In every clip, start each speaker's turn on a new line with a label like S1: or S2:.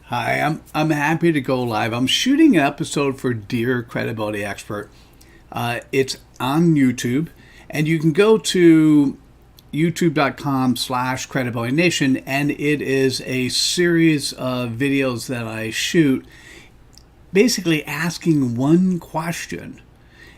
S1: Hi, I'm happy to go live. I'm shooting an episode for Dear Credibility Expert. It's on YouTube, and you can go to youtube.com/credibility nation, and it is a series of videos that I shoot basically asking one question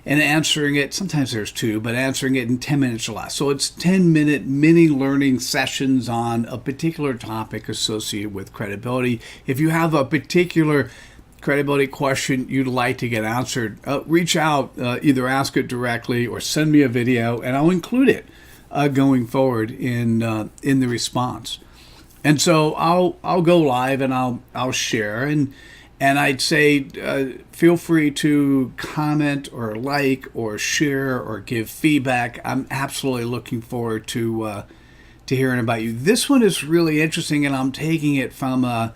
S1: and answering it. Sometimes there's two, but answering it in 10 minutes or less. So it's 10-minute mini learning sessions on a particular topic associated with credibility. If you have a particular credibility question you'd like to get answered, reach out, either ask it directly or send me a video, and I'll include it going forward in the response. And so I'll go live and I'll share, and I'd say feel free to comment or like or share or give feedback. I'm absolutely looking forward to hearing about you. This one is really interesting, and I'm taking it from a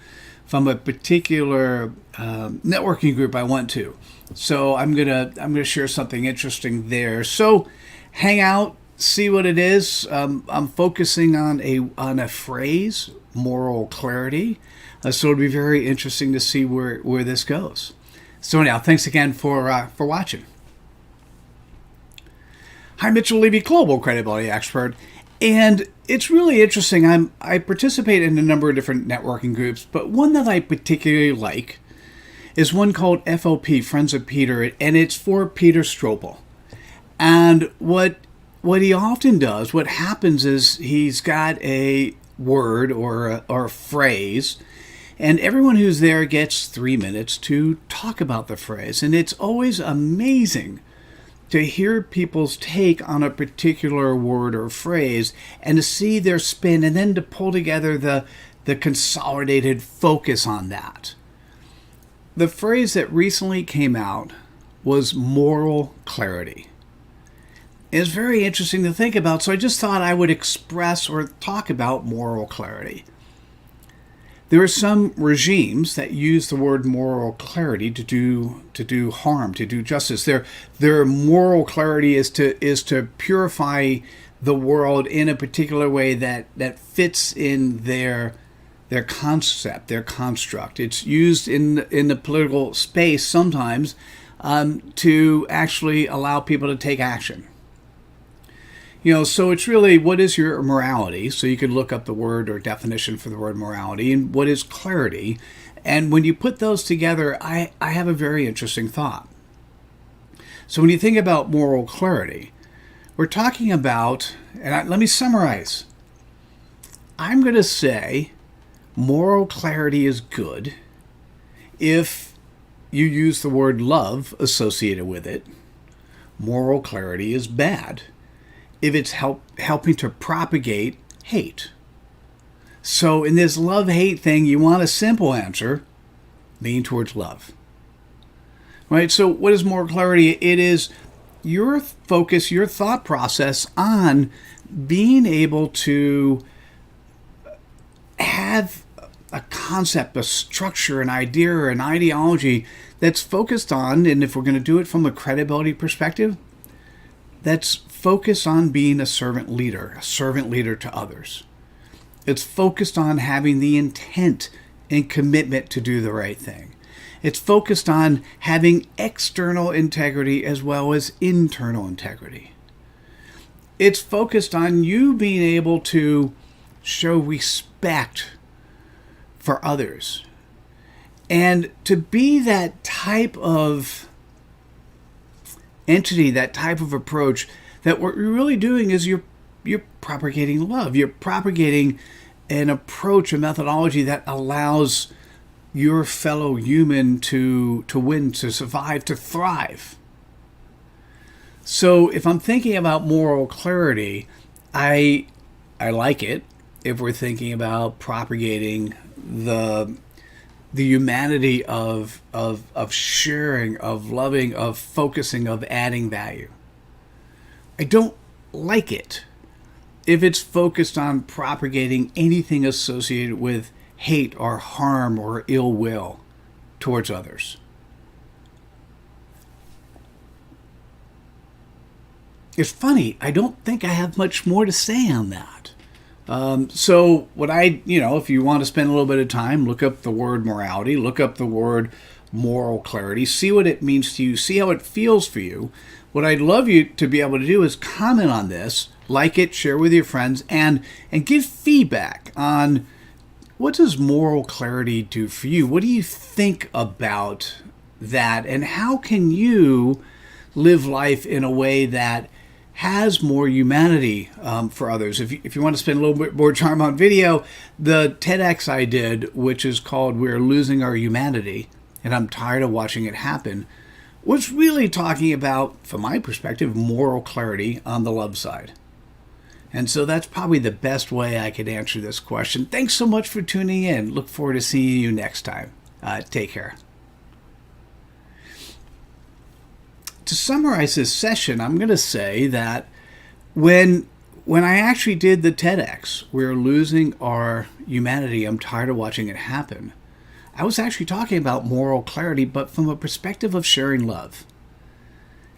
S1: particular networking group I went to. So I'm gonna share something interesting there. So hang out, see what it is. I'm focusing on a phrase, moral clarity. So it'll be very interesting to see where this goes. So anyhow, thanks again for watching. Hi, Mitchell Levy, Global Credibility Expert. And it's really interesting. I participate in a number of different networking groups, but one that I particularly like is one called FOP, Friends of Peter, and it's for Peter Strople. And what he often does, what happens is he's got a word or a phrase, and everyone who's there gets 3 minutes to talk about the phrase. And it's always amazing to hear people's take on a particular word or phrase and to see their spin and then to pull together the consolidated focus on that. The phrase that recently came out was moral clarity. It's very interesting to think about, so I just thought I would express or talk about moral clarity. There are some regimes that use the word moral clarity to do harm, to do justice. Their moral clarity is to purify the world in a particular way that fits in their concept, their construct. It's used in the political space sometimes to actually allow people to take action. So it's really, what is your morality? So you could look up the word or definition for the word morality, and what is clarity? And when you put those together, I have a very interesting thought. So when you think about moral clarity, we're talking about, let me summarize. I'm going to say moral clarity is good if you use the word love associated with it. Moral clarity is bad if it's helping to propagate hate. So in this love-hate thing, you want a simple answer, lean towards love. Right? So what is moral clarity? It is your focus, your thought process on being able to have a concept, a structure, an idea, or an ideology that's focused on, and if we're going to do it from a credibility perspective, that's focused on being a servant leader to others. It's focused on having the intent and commitment to do the right thing. It's focused on having external integrity as well as internal integrity. It's focused on you being able to show respect for others. And to be that type of entity, that type of approach, that what you're really doing is you're propagating love. You're propagating an approach, a methodology that allows your fellow human to win, to survive, to thrive. So if I'm thinking about moral clarity, I like it if we're thinking about propagating the humanity of sharing, of loving, of focusing, of adding value. I don't like it if it's focused on propagating anything associated with hate or harm or ill will towards others. It's funny, I don't think I have much more to say on that. So what if you want to spend a little bit of time, look up the word morality, look up the word moral clarity, see what it means to you, see how it feels for you. What I'd love you to be able to do is comment on this, like it, share with your friends, and give feedback on what does moral clarity do for you? What do you think about that? And how can you live life in a way that has more humanity for others? If you want to spend a little bit more time on video, the TEDx I did, which is called We're Losing Our Humanity, and I'm tired of watching it happen, was really talking about, from my perspective, moral clarity on the love side. And so that's probably the best way I could answer this question. Thanks so much for tuning in. Look forward to seeing you next time. Take care. To summarize this session, I'm going to say that when I actually did the TEDx, We're Losing Our Humanity, I'm tired of watching it happen, I was actually talking about moral clarity, but from a perspective of sharing love.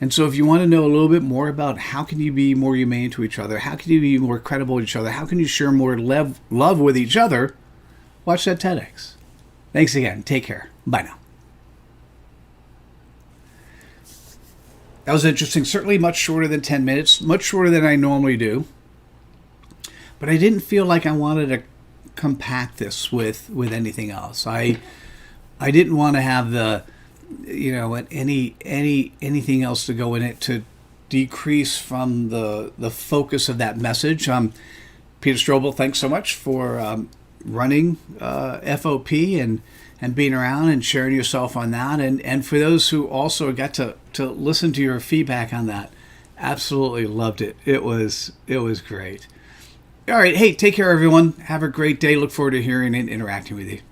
S1: And so if you want to know a little bit more about how can you be more humane to each other, how can you be more credible to each other, how can you share more love with each other, watch that TEDx. Thanks again. Take care. Bye now. That was interesting. Certainly much shorter than 10 minutes, much shorter than I normally do. But I didn't feel like I wanted to compact this with anything else. I didn't want to have the anything else to go in it to decrease from the focus of that message. Peter Strobel, thanks so much for running FOP and being around and sharing yourself on that. And for those who also got to listen to your feedback on that, absolutely loved it. It was great. All right. Hey, take care, everyone. Have a great day. Look forward to hearing and interacting with you.